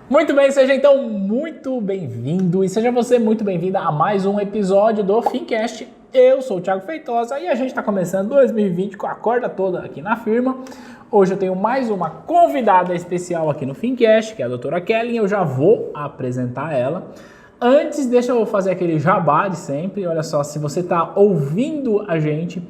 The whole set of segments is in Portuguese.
Muito bem, seja então muito bem-vindo e seja você muito bem-vinda a mais um episódio do Fincast. Eu sou o Thiago Feitosa e a gente está começando 2020 com a corda toda aqui na firma. Hoje eu tenho mais uma convidada especial aqui no Fincast, que é a doutora Kelly, e eu já vou apresentar ela. Antes, deixa eu fazer aquele jabá de sempre. Olha só, se você está ouvindo a gente,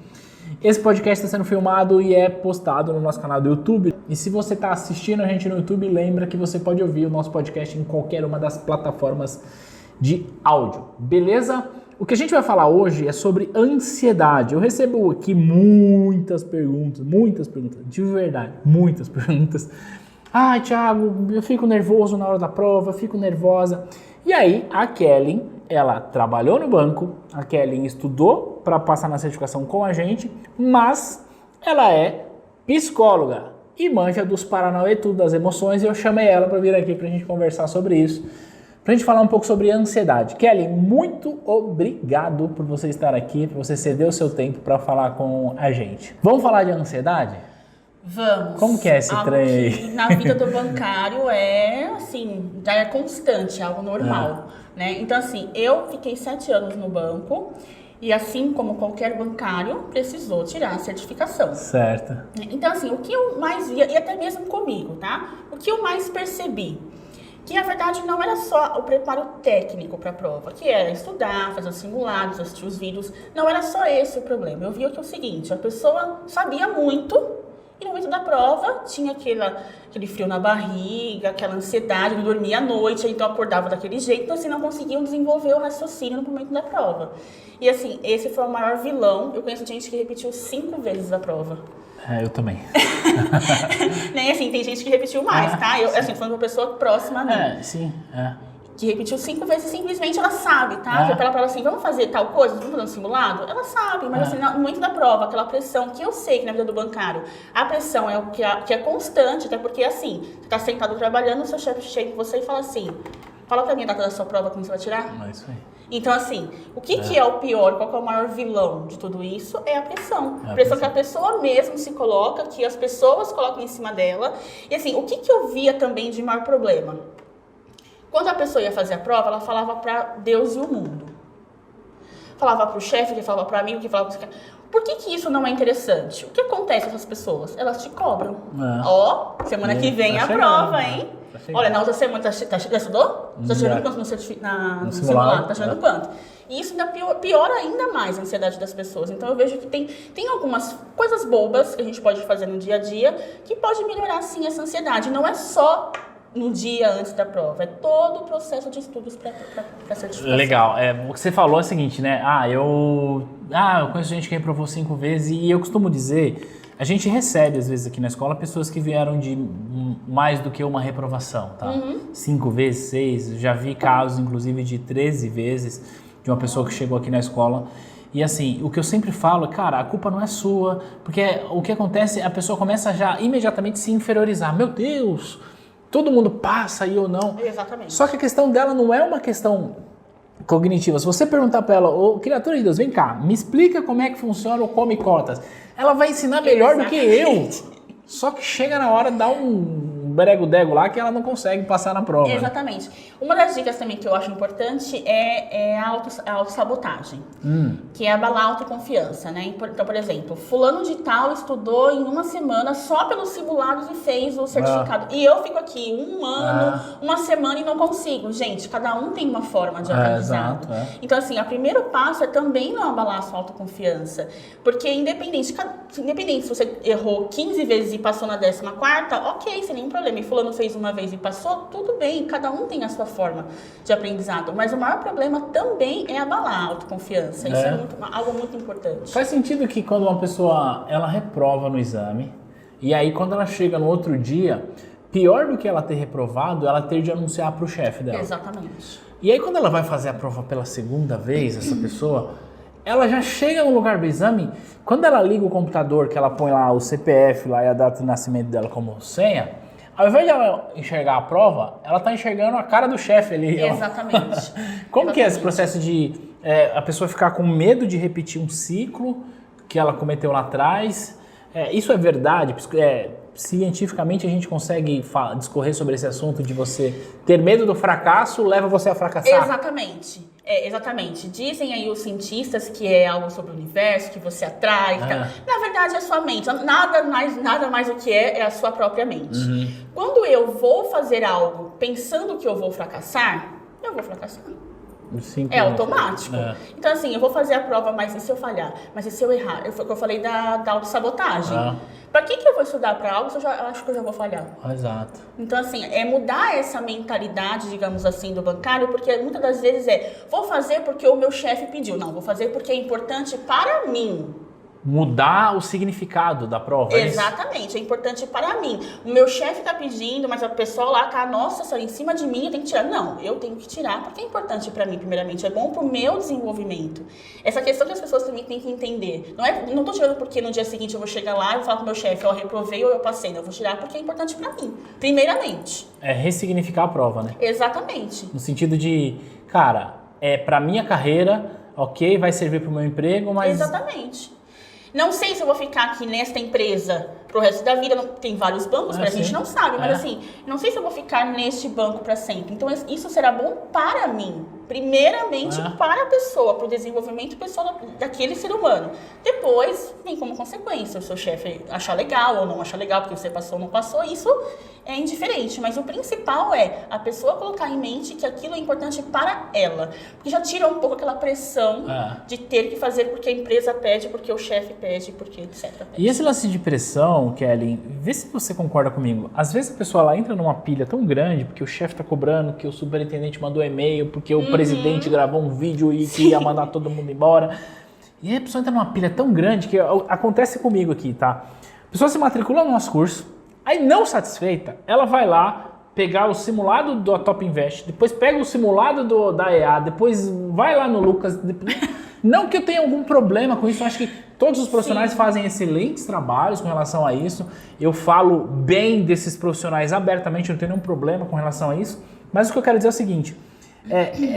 esse podcast está sendo filmado e é postado no nosso canal do YouTube. E se você está assistindo a gente no YouTube, lembra que você pode ouvir o nosso podcast em qualquer uma das plataformas de áudio, beleza? O que a gente vai falar hoje é sobre ansiedade. Eu recebo aqui muitas perguntas, de verdade, muitas perguntas. Ai, Thiago, eu fico nervoso na hora da prova, fico nervosa. E aí, a Kelly, ela trabalhou no banco, a Kelly estudou para passar na certificação com a gente, mas ela é psicóloga e manja dos paranauê, tudo das emoções, e eu chamei ela para vir aqui para a gente conversar sobre isso, para a gente falar um pouco sobre ansiedade. Kelly, muito obrigado por você estar aqui, por você ceder o seu tempo para falar com a gente. Vamos falar de ansiedade? Vamos. Como que é esse trem aí? Na vida do bancário é, assim, já é constante, é algo normal, né? Então, assim, eu fiquei 7 anos no banco e, assim como qualquer bancário, precisou tirar a certificação. Certo. Então, assim, o que eu mais via, e até mesmo comigo, tá? O que eu mais percebi, que na verdade não era só o preparo técnico para a prova, que era estudar, fazer os simulados, assistir os vídeos, não era só esse o problema. Eu via que é o seguinte, a pessoa sabia muito, e no momento da prova, tinha aquele frio na barriga, aquela ansiedade, não dormia à noite, então acordava daquele jeito, então assim, não conseguiam desenvolver o raciocínio no momento da prova. E assim, esse foi o maior vilão. Eu conheço gente que repetiu 5 vezes a prova. Eu também. Nem assim, tem gente que repetiu mais, tá? Eu, assim, falando uma pessoa próxima a mim. Sim. Que repetiu 5 vezes, simplesmente ela sabe, tá? Se eu falar pra ela assim, vamos fazer tal coisa, vamos fazer um simulado? Ela sabe, mas assim, no momento da prova, aquela pressão, que eu sei que na vida do bancário, a pressão é o que é constante, até porque assim, você tá sentado trabalhando, o seu chefe chega em você e fala assim, fala pra mim a data da sua prova, como você vai tirar? É isso aí. Então assim, o que é o pior, qual que é o maior vilão de tudo isso? É a pressão. A pressão que a pessoa mesmo se coloca, que as pessoas colocam em cima dela. E assim, o que eu via também de maior problema? Quando a pessoa ia fazer a prova, ela falava para Deus e o mundo. Falava para o chefe, que falava para amigo, que falava para... Por que isso não é interessante? O que acontece com essas pessoas? Elas te cobram. Semana que vem a prova, hein? Olha, na outra semana, já estudou? Você está chegando quanto no simulado? Está chegando quanto? E isso ainda piora ainda mais a ansiedade das pessoas. Então eu vejo que tem algumas coisas bobas que a gente pode fazer no dia a dia que pode melhorar sim essa ansiedade. Não é só no dia antes da prova, é todo o processo de estudos para certificação. Legal, o que você falou é o seguinte, né? Eu conheço gente que reprovou 5 vezes e eu costumo dizer, a gente recebe às vezes aqui na escola pessoas que vieram de mais do que uma reprovação, tá? 5 vezes, 6, já vi casos inclusive de 13 vezes de uma pessoa que chegou aqui na escola. E assim, o que eu sempre falo é, cara, a culpa não é sua, porque o que acontece, a pessoa começa já imediatamente a se inferiorizar. Meu Deus, todo mundo passa e eu não. Exatamente. Só que a questão dela não é uma questão cognitiva. Se você perguntar para ela, criatura de Deus, vem cá, me explica como é que funciona o come cotas. Ela vai ensinar melhor do que eu. Só que chega na hora de dar um brego-dego lá que ela não consegue passar na prova. Exatamente. Uma das dicas também que eu acho importante é a autossabotagem, que é abalar a autoconfiança, né? Então, por exemplo, fulano de tal estudou em 1 semana só pelos simulados e fez o certificado. E eu fico aqui 1 ano, 1 semana e não consigo. Gente, cada um tem uma forma de aprendizado. Então, assim, o primeiro passo é também não abalar a sua autoconfiança. Porque independente se você errou 15 vezes e passou na 14ª, ok, sem nenhum problema. E fulano fez 1 vez e passou, tudo bem, cada um tem a sua forma de aprendizado. Mas o maior problema também é abalar a autoconfiança. Isso é algo muito importante. Faz sentido que quando uma pessoa ela reprova no exame, e aí quando ela chega no outro dia, pior do que ela ter reprovado, ela ter de anunciar para o chefe dela. Exatamente. E aí quando ela vai fazer a prova pela 2ª vez, essa pessoa, ela já chega no lugar do exame, quando ela liga o computador, que ela põe lá o CPF lá e a data de nascimento dela como senha, ao invés de ela enxergar a prova, ela tá enxergando a cara do chefe ali. Exatamente. Como que é esse processo de a pessoa ficar com medo de repetir um ciclo que ela cometeu lá atrás? Isso é verdade? cientificamente a gente consegue discorrer sobre esse assunto de você ter medo do fracasso leva você a fracassar? Exatamente. Dizem aí os cientistas que é algo sobre o universo, que você atrai. Na verdade, é a sua mente. Nada mais do que é a sua própria mente. Quando eu vou fazer algo pensando que eu vou fracassar, eu vou fracassar. É automático. Então, assim, eu vou fazer a prova, mas e se eu falhar? Mas e se eu errar? Foi o que eu falei da autossabotagem. Pra que eu vou estudar pra algo se eu acho que eu já vou falhar? Exato. Então, assim, é mudar essa mentalidade, digamos assim, do bancário, porque muitas das vezes vou fazer porque o meu chefe pediu. Não, vou fazer porque é importante para mim. Mudar o significado da prova. Exatamente, é importante para mim. O meu chefe tá pedindo, mas a pessoa lá tá, nossa, em cima de mim, eu tenho que tirar. Não, eu tenho que tirar porque é importante para mim, primeiramente. É bom pro meu desenvolvimento. Essa questão que as pessoas também têm que entender. Não tô tirando porque no dia seguinte eu vou chegar lá e vou falar com o meu chefe, eu reprovei ou eu passei. Não, eu vou tirar porque é importante para mim, primeiramente. É ressignificar a prova, né? Exatamente. No sentido de, cara, pra minha carreira, ok, vai servir pro meu emprego, mas... Exatamente. Não sei se eu vou ficar aqui nesta empresa pro resto da vida. Tem vários bancos, a gente não sabe. Mas assim, não sei se eu vou ficar neste banco para sempre. Então isso será bom para mim. Primeiramente para a pessoa, para o desenvolvimento pessoal daquele ser humano. Depois, vem como consequência. O seu chefe achar legal ou não achar legal, porque você passou ou não passou, isso é indiferente. Mas o principal é a pessoa colocar em mente que aquilo é importante para ela. Porque já tira um pouco aquela pressão de ter que fazer porque a empresa pede, porque o chefe pede, porque etc. Pede. E esse lance de pressão, Kelly, vê se você concorda comigo. Às vezes a pessoa lá entra numa pilha tão grande, porque o chefe tá cobrando, que o superintendente mandou e-mail, porque o presidente gravou um vídeo e que ia mandar todo mundo embora. E aí a pessoa entra numa pilha tão grande que acontece comigo aqui, tá? A pessoa se matricula no nosso curso, aí não satisfeita, ela vai lá pegar o simulado do Top Invest, depois pega o simulado da EA, depois vai lá no Lucas. Não que eu tenha algum problema com isso, eu acho que todos os profissionais fazem excelentes trabalhos com relação a isso. Eu falo bem desses profissionais abertamente, eu não tenho nenhum problema com relação a isso. Mas o que eu quero dizer é o seguinte,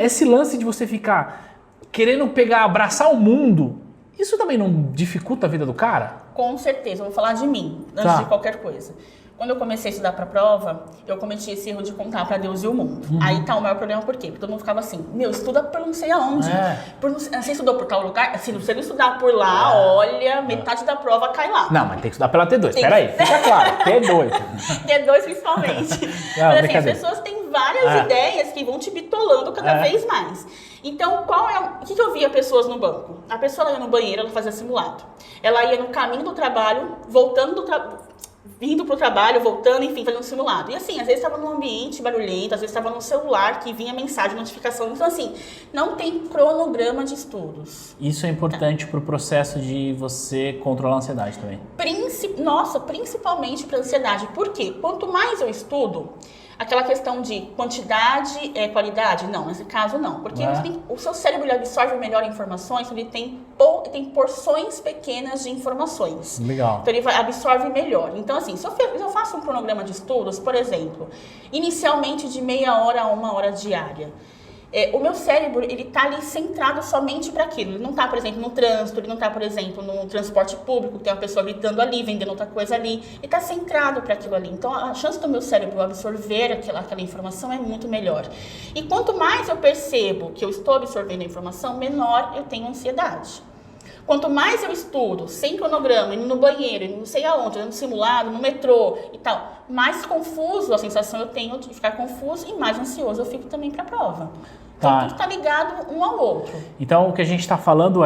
esse lance de você ficar querendo abraçar o mundo, isso também não dificulta a vida do cara? Com certeza, eu vou falar de mim, antes de qualquer coisa. Quando eu comecei a estudar para a prova, eu cometi esse erro de contar para Deus e o mundo. Aí tá o maior problema, por quê? Porque todo mundo ficava assim, estuda por não sei aonde. Você estudou por tal lugar? Se você não estudar por lá, olha, metade da prova cai lá. Não, mas tem que estudar pela T2. Peraí, fica claro, T2. T2 principalmente. Mas assim, as pessoas têm várias ideias que vão te bitolando cada vez mais. Então, o que eu via pessoas no banco? A pessoa ia no banheiro, ela fazia simulado. Ela ia no caminho do trabalho, vindo pro trabalho, voltando, enfim, fazendo simulado. E assim, às vezes estava num ambiente barulhento, às vezes estava no celular que vinha mensagem, notificação. Então assim, não tem cronograma de estudos. Isso é importante pro processo de você controlar a ansiedade também. Principalmente para ansiedade. Por quê? Quanto mais eu estudo, aquela questão de quantidade é qualidade? Não, nesse caso não. Porque o seu cérebro ele absorve melhor informações, ele tem porções pequenas de informações. Legal. Então ele absorve melhor. Então assim, se eu faço um cronograma de estudos, por exemplo, inicialmente de meia hora a 1 hora diária, o meu cérebro, ele tá ali centrado somente para aquilo. Ele não tá, por exemplo, no trânsito, ele não tá, por exemplo, no transporte público, tem uma pessoa gritando ali, vendendo outra coisa ali. Ele tá centrado para aquilo ali. Então, a chance do meu cérebro absorver aquela informação é muito melhor. E quanto mais eu percebo que eu estou absorvendo a informação, menor eu tenho ansiedade. Quanto mais eu estudo, sem cronograma, indo no banheiro, indo não sei aonde, no simulado, no metrô e tal, mais confuso a sensação eu tenho de ficar confuso e mais ansioso eu fico também para a prova. Então, tudo está ligado um ao outro. Então, o que a gente está falando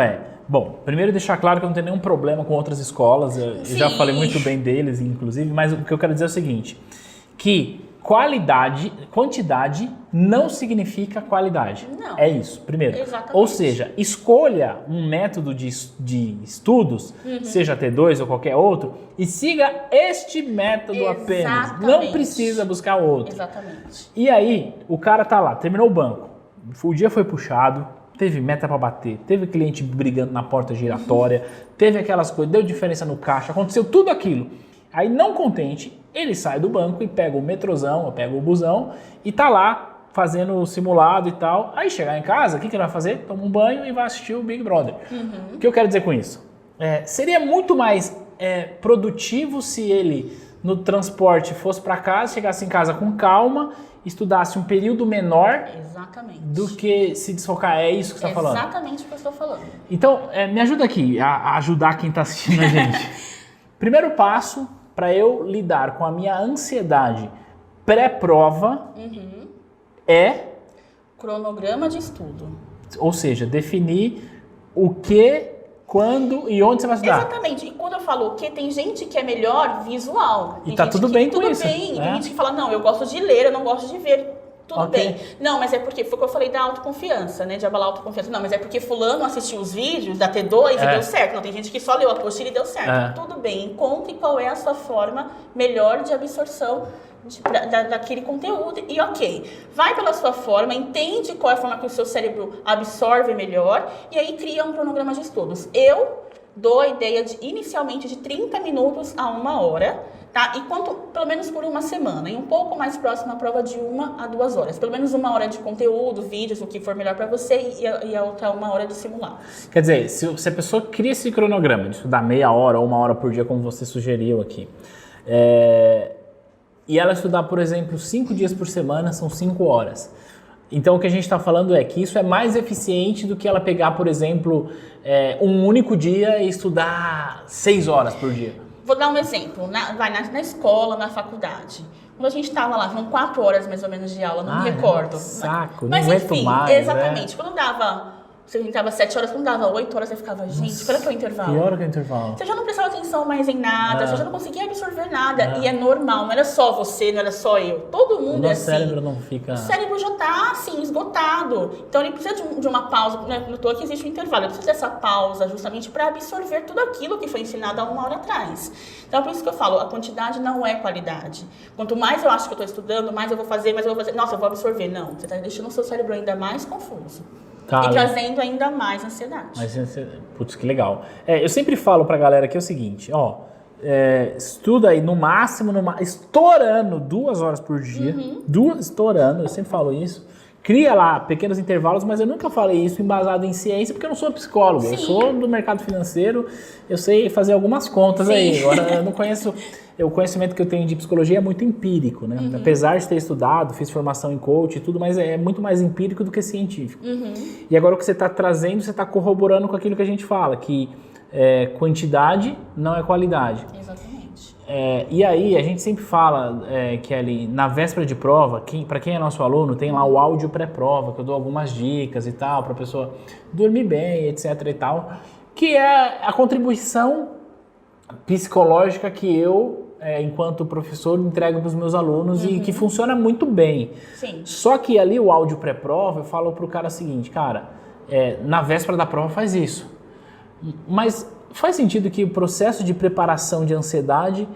bom, primeiro deixar claro que eu não tenho nenhum problema com outras escolas, eu já falei muito bem deles, inclusive, mas o que eu quero dizer é o seguinte, que quantidade não significa qualidade. Não. É isso, primeiro. Exatamente. Ou seja, escolha um método de estudos, seja T2 ou qualquer outro, e siga este método apenas. Não precisa buscar outro. Exatamente. E aí, o cara tá lá, terminou o banco, o dia foi puxado, teve meta para bater, teve cliente brigando na porta giratória, teve aquelas coisas, deu diferença no caixa, aconteceu tudo aquilo. Aí, não contente, ele sai do banco e pega o metrozão, ou pega o busão e tá lá fazendo o simulado e tal. Aí chegar em casa, o que ele vai fazer? Toma um banho e vai assistir o Big Brother. O que eu quero dizer com isso? Seria muito mais produtivo se ele no transporte, fosse para casa, chegasse em casa com calma, estudasse um período menor. Exatamente. Do que se desfocar. É isso que você está falando? Exatamente o que eu estou falando. Então, me ajuda aqui a ajudar quem está assistindo a gente. Primeiro passo para eu lidar com a minha ansiedade pré-prova é... Cronograma de estudo. Ou seja, definir o que, quando e onde você vai estudar. Exatamente. E quando eu falo o que, tem gente que é melhor visual. E tá tudo bem com isso. Tudo bem. Tem gente que fala, não, eu gosto de ler, eu não gosto de ver. Tudo Ok. bem. Não, mas é porque, foi o que eu falei da autoconfiança, né? De abalar a autoconfiança. Não, mas é porque fulano assistiu os vídeos da T2 e deu certo. Não, tem gente que só leu a apostila e deu certo. Tudo bem. Encontre qual é a sua forma melhor de absorção daquele conteúdo e ok. Vai pela sua forma, entende qual é a forma que o seu cérebro absorve melhor e aí cria um cronograma de estudos. Eu dou a ideia inicialmente de 30 minutos a 1 hora, tá? E pelo menos por uma semana, e um pouco mais próximo à prova de 1 a 2 horas. Pelo menos 1 hora de conteúdo, vídeos, o que for melhor para você e a outra 1 hora de simulado. Quer dizer, se a pessoa cria esse cronograma de estudar meia hora ou 1 hora por dia, como você sugeriu aqui, e ela estudar, por exemplo, 5 dias por semana, são 5 horas. Então, o que a gente está falando é que isso é mais eficiente do que ela pegar, por exemplo, um único dia e estudar 6 horas por dia. Vou dar um exemplo. Na escola, na faculdade. Quando a gente estava lá, foram 4 horas mais ou menos de aula, não me recordo. Saco, mas não aguento enfim, mais. exatamente. Quando dava... Você entrava 7 horas, quando dava 8 horas, você ficava, gente, qual é que é o intervalo? Que hora que é o intervalo? Você já não prestava atenção mais em nada, você já não conseguia absorver nada. E é normal, não era só você, não era só eu. Todo mundo é assim. O cérebro não fica... O cérebro já tá, assim, esgotado. Então ele precisa de uma pausa, né? No toque existe um intervalo, ele precisa dessa pausa justamente para absorver tudo aquilo que foi ensinado há 1 hora atrás. Então por isso que eu falo, a quantidade não é qualidade. Quanto mais eu acho que eu estou estudando, mais eu vou fazer, Nossa, eu vou absorver. Não, você está deixando o seu cérebro ainda mais confuso. E trazendo ainda mais ansiedade. Putz, que legal. Eu sempre falo pra galera que é o seguinte, estuda aí no máximo, estourando 2 horas por dia. Estourando, eu sempre falo isso. Cria lá pequenos intervalos, mas eu nunca falei isso embasado em ciência, porque eu não sou psicólogo. Sim. Eu sou do mercado financeiro, eu sei fazer algumas contas aí. Agora, eu não conheço... O conhecimento que eu tenho de psicologia é muito empírico, né? Apesar de ter estudado, fiz formação em coach e tudo, mas é muito mais empírico do que científico. E agora o que você está trazendo, você está corroborando com aquilo que a gente fala, que quantidade não é qualidade. Exatamente. E aí, a gente sempre fala, Kelly, na véspera de prova, para quem é nosso aluno, tem lá o áudio pré-prova, que eu dou algumas dicas e tal, para a pessoa dormir bem, etc e tal, que é a contribuição psicológica que eu, enquanto professor, entrego para os meus alunos e que funciona muito bem. Sim. Só que ali o áudio pré-prova, eu falo para o cara o seguinte, cara, na véspera da prova faz isso. Mas faz sentido que o processo de preparação de ansiedade,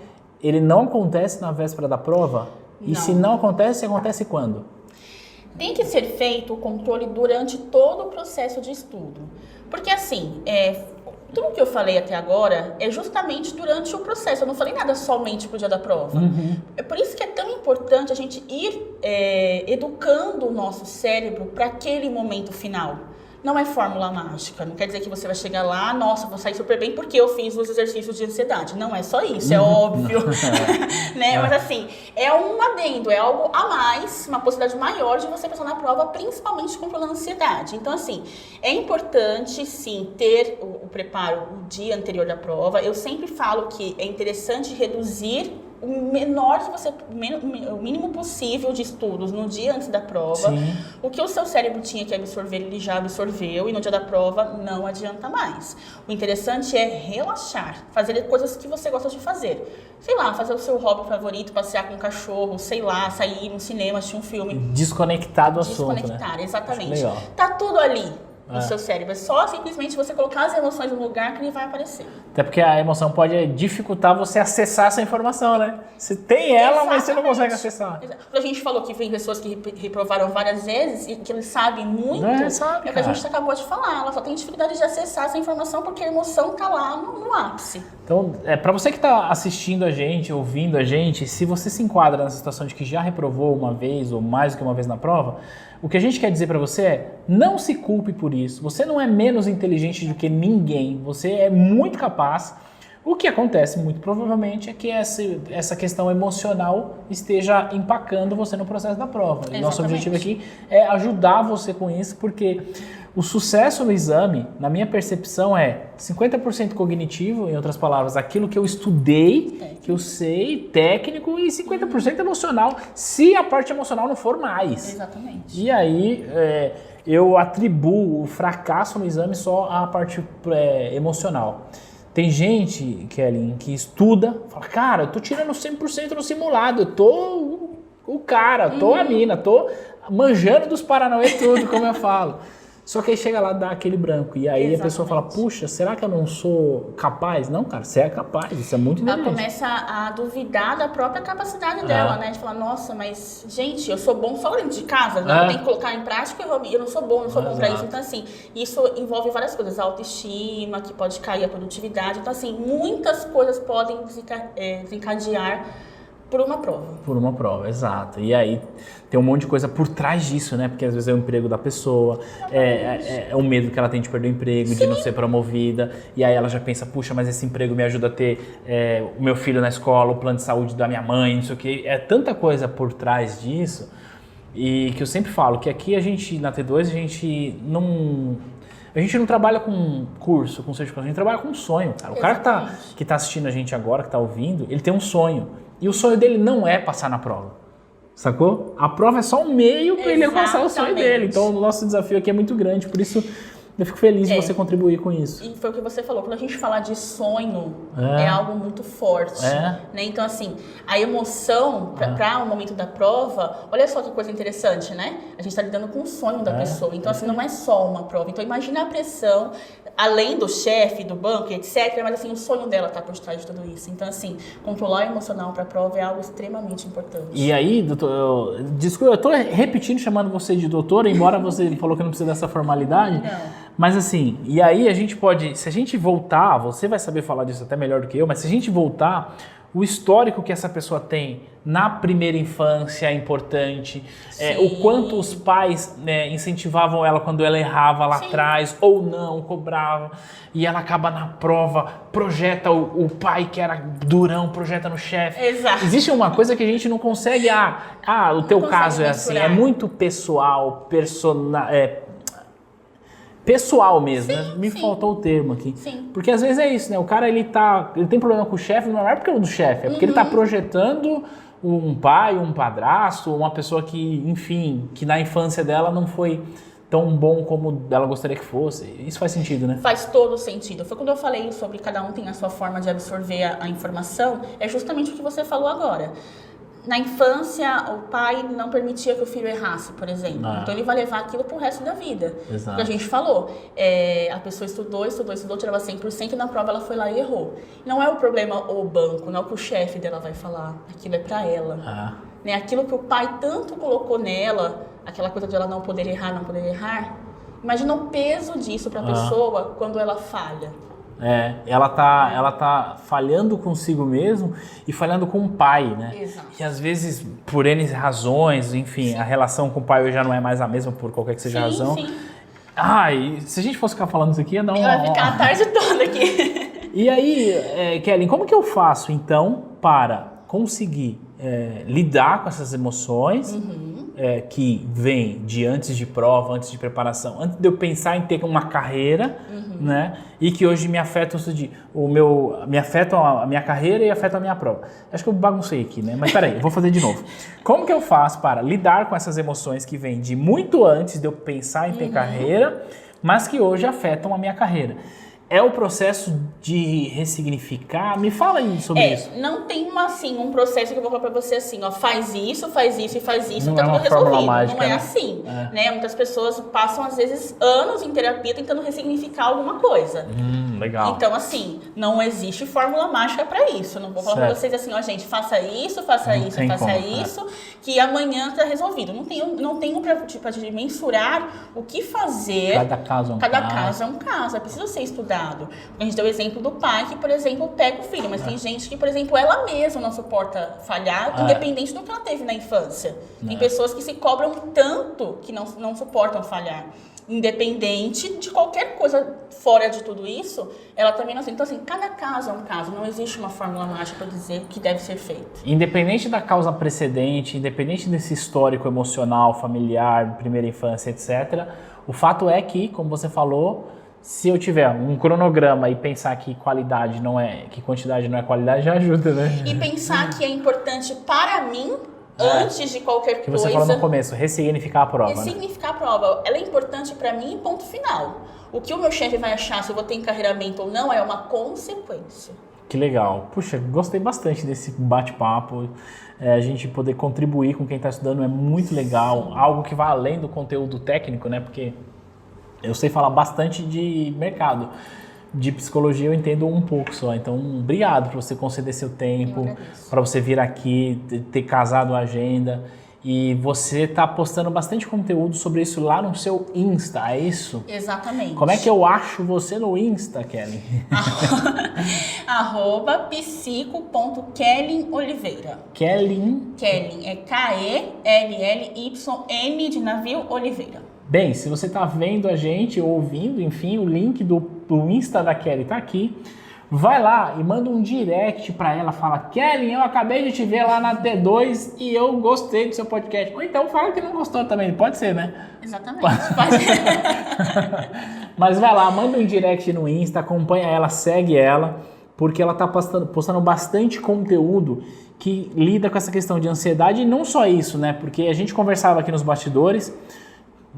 ele não acontece na véspera da prova? Não. E se não acontece, acontece quando? Tem que ser feito o controle durante todo o processo de estudo. Porque assim, tudo que eu falei até agora é justamente durante o processo. Eu não falei nada somente pro dia da prova. É por isso que é tão importante a gente ir educando o nosso cérebro para aquele momento final. Não é fórmula mágica. Não quer dizer que você vai chegar lá, nossa, vou sair super bem porque eu fiz os exercícios de ansiedade. Não é só isso, é óbvio. Né? Mas assim, é um adendo, é algo a mais, uma possibilidade maior de você passar na prova, principalmente controlando a ansiedade. Então assim, é importante sim ter o preparo o dia anterior da prova. Eu sempre falo que é interessante reduzir o mínimo possível de estudos no dia antes da prova. Sim. O que o seu cérebro tinha que absorver, ele já absorveu e no dia da prova não adianta mais. O interessante é relaxar, fazer coisas que você gosta de fazer. Sei lá, fazer o seu hobby favorito, passear com um cachorro, sei lá, sair no cinema, assistir um filme. Desconectar do assunto, Desconectar, né? exatamente. Legal. Tá tudo ali no seu cérebro. É só simplesmente você colocar as emoções no lugar que ele vai aparecer. Até porque a emoção pode dificultar você acessar essa informação, né? Você tem ela, mas você não consegue acessar. A gente falou que tem pessoas que reprovaram várias vezes e que eles sabem muito. É o que a gente acabou de falar. Ela só tem dificuldade de acessar essa informação porque a emoção tá lá no ápice. Então, para você que está assistindo a gente, ouvindo a gente, se você se enquadra nessa situação de que já reprovou uma vez ou mais do que uma vez na prova, o que a gente quer dizer para você é, não se culpe por isso. Você não é menos inteligente do que ninguém. Você é muito capaz. O que acontece muito provavelmente é que essa questão emocional esteja empacando você no processo da prova. E nosso objetivo aqui é ajudar você com isso, porque o sucesso no exame, na minha percepção, é 50% cognitivo, em outras palavras, aquilo que eu estudei, que eu sei, técnico, e 50% emocional, se a parte emocional não for mais. Exatamente. E aí, eu atribuo o fracasso no exame só à parte emocional. Tem gente, Kelly, que estuda, fala, cara, eu tô tirando 100% no simulado, eu tô o cara, tô a mina, tô manjando dos Paranauê tudo, como eu falo. Só que aí chega lá, dá aquele branco. E aí a pessoa fala, puxa, será que eu não sou capaz? Não, cara, você é capaz, isso é muito inteligente. Ela começa a duvidar da própria capacidade dela, né? De falar, nossa, mas, gente, eu sou bom só dentro de casa, né? Eu tenho que colocar em prática, eu não sou bom, pra isso. Então, assim, isso envolve várias coisas. A autoestima, que pode cair a produtividade. Então, assim, muitas coisas podem desencadear por uma prova. Por uma prova, exato. E aí tem um monte de coisa por trás disso, né? Porque às vezes é o emprego da pessoa, é o medo que ela tem de perder o emprego, de não ser promovida. E aí ela já pensa, puxa, mas esse emprego me ajuda a ter o meu filho na escola, o plano de saúde da minha mãe, não sei o quê. É tanta coisa por trás disso. E que eu sempre falo que aqui na T2 a gente não trabalha com curso, com certificação, a gente trabalha com um sonho, cara. O cara que tá assistindo a gente agora, que tá ouvindo, ele tem um sonho. E o sonho dele não é passar na prova, sacou? A prova é só um meio para ele alcançar o sonho dele. Então o nosso desafio aqui é muito grande, por isso eu fico feliz de você contribuir com isso. E foi o que você falou, quando a gente fala de sonho, é algo muito forte. Né? Então, assim, a emoção para o momento da prova, olha só que coisa interessante, né? A gente está lidando com o sonho da pessoa. Então, assim, não é só uma prova. Então, imagina a pressão, além do chefe, do banco, etc. Mas, assim, o sonho dela está por trás de tudo isso. Então, assim, controlar o emocional para a prova é algo extremamente importante. E aí, doutor, desculpa, eu estou repetindo, chamando você de doutora, embora você falou que não precisa dessa formalidade. Não. Mas assim, e aí a gente pode, se a gente voltar, você vai saber falar disso até melhor do que eu, mas se a gente voltar, o histórico que essa pessoa tem na primeira infância é importante, o quanto os pais incentivavam ela quando ela errava lá atrás, ou não, cobravam, e ela acaba na prova, projeta o pai que era durão, projeta no chefe. Exato. Existe uma coisa que a gente não consegue, o teu caso é assim, é muito pessoal, pessoal mesmo, né? Me faltou o termo aqui. Sim. Porque às vezes é isso, né? O cara, ele tem problema com o chefe, não é porque é do chefe, é porque ele tá projetando um pai, um padrasto, uma pessoa que, enfim, que na infância dela não foi tão bom como ela gostaria que fosse. Isso faz sentido, né? Faz todo sentido. Foi quando eu falei sobre cada um tem a sua forma de absorver a informação, é justamente o que você falou agora. Na infância, o pai não permitia que o filho errasse, por exemplo. Então, ele vai levar aquilo pro resto da vida. Exato. O que a gente falou. A pessoa estudou, tirava 100% e na prova ela foi lá e errou. Não é o problema o banco, não é o que o chefe dela vai falar. Aquilo é pra ela. Né? Aquilo que o pai tanto colocou nela, aquela coisa de ela não poder errar. Imagina o peso disso pra pessoa quando ela falha. Ela tá falhando consigo mesmo e falhando com o pai, né? Exato. E às vezes, por N razões, enfim, a relação com o pai hoje já não é mais a mesma, por qualquer que seja a razão. Sim. E se a gente fosse ficar falando isso aqui, ia dar vai ficar a tarde toda aqui. E aí, Kelly, como que eu faço, então, para conseguir lidar com essas emoções que vêm de antes de prova, antes de preparação, antes de eu pensar em ter uma carreira, né? E que hoje me afetam me afetam a minha carreira e afetam a minha prova. Acho que eu baguncei aqui, né? Mas peraí, eu vou fazer de novo. Como que eu faço para lidar com essas emoções que vêm de muito antes de eu pensar em ter carreira, mas que hoje afetam a minha carreira? É o processo de ressignificar? Me fala aí sobre isso. Não tem um processo que eu vou falar pra você assim, faz isso e faz isso, não tá tudo resolvido. Mágica, não é né? assim. Né? Muitas pessoas passam, às vezes, anos em terapia tentando ressignificar alguma coisa. Legal. Então, assim, não existe fórmula mágica pra isso. Eu não vou falar pra vocês assim, gente, faça isso, que amanhã tá resolvido. Não tenho pra mensurar o que fazer. Cada caso é um caso. É preciso ser estudado. A gente deu o exemplo do pai que, por exemplo, pega o filho, mas tem gente que, por exemplo, ela mesma não suporta falhar, independente do que ela teve na infância. Tem pessoas que se cobram tanto que não suportam falhar. Independente de qualquer coisa fora de tudo isso, ela também não sei. Então, assim, cada caso é um caso, não existe uma fórmula mágica para dizer o que deve ser feito. Independente da causa precedente, independente desse histórico emocional, familiar, primeira infância, etc., o fato é que, como você falou, se eu tiver um cronograma e pensar que qualidade não é, que quantidade não é qualidade, já ajuda, né? E pensar que é importante para mim, antes de qualquer que coisa. você falou no começo, ressignificar a prova. Ressignificar a prova. Ela é importante para mim, ponto final. O que o meu chefe vai achar se eu vou ter encarreiramento ou não é uma consequência. Que legal. Puxa, gostei bastante desse bate-papo. A gente poder contribuir com quem está estudando é muito legal. Sim. Algo que vai além do conteúdo técnico, né? Porque eu sei falar bastante de mercado. De psicologia eu entendo um pouco só. Então, obrigado por você conceder seu tempo, para você vir aqui, ter casado a agenda. E você tá postando bastante conteúdo sobre isso lá no seu Insta, é isso? Exatamente. Como é que eu acho você no Insta, Kelly? @psico.kellyn_oliveira. Kellyn é Kellyn de navio Oliveira. Bem, se você está vendo a gente, ouvindo, enfim, o link do Insta da Kelly está aqui. Vai lá e manda um direct para ela, fala: Kelly, eu acabei de te ver lá na T2 e eu gostei do seu podcast. Ou então fala que não gostou também, pode ser, né? Exatamente, pode ser. Mas vai lá, manda um direct no Insta, acompanha ela, segue ela, porque ela tá postando bastante conteúdo que lida com essa questão de ansiedade. E não só isso, né? Porque a gente conversava aqui nos bastidores.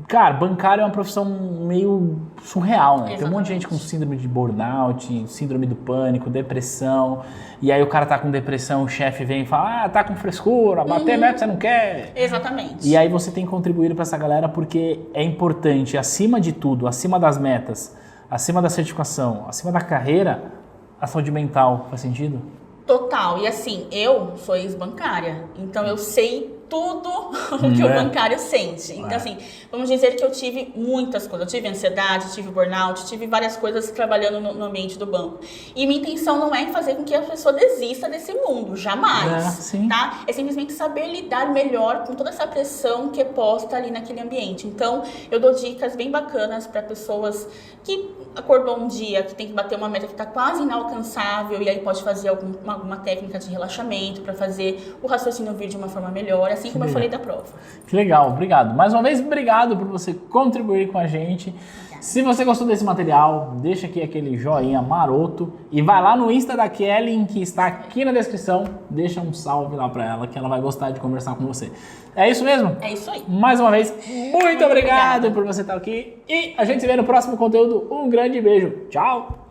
Cara, bancário é uma profissão meio surreal, né? Exatamente. Tem um monte de gente com síndrome de burnout, síndrome do pânico, depressão. E aí o cara tá com depressão, o chefe vem e fala: tá com frescura, bater meta você não quer. Exatamente. E aí você tem contribuído para essa galera porque é importante, acima de tudo, acima das metas, acima da certificação, acima da carreira, a saúde mental. Faz sentido? Total. E assim, eu sou ex-bancária, então eu sei tudo o que o bancário sente. Então, assim, vamos dizer que eu tive muitas coisas. Eu tive ansiedade, tive burnout, tive várias coisas trabalhando no ambiente do banco. E minha intenção não é fazer com que a pessoa desista desse mundo, jamais. Tá? É simplesmente saber lidar melhor com toda essa pressão que é posta ali naquele ambiente. Então, eu dou dicas bem bacanas para pessoas que acordou um dia, que tem que bater uma meta que está quase inalcançável, e aí pode fazer alguma técnica de relaxamento para fazer o raciocínio vir de uma forma melhor, assim como eu falei da prova. Que legal, obrigado. Mais uma vez, obrigado por você contribuir com a gente. Se você gostou desse material, deixa aqui aquele joinha maroto e vai lá no Insta da Kelly, que está aqui na descrição. Deixa um salve lá para ela, que ela vai gostar de conversar com você. É isso mesmo? É isso aí. Mais uma vez, muito obrigado por você estar aqui. E a gente se vê no próximo conteúdo. Um grande beijo. Tchau!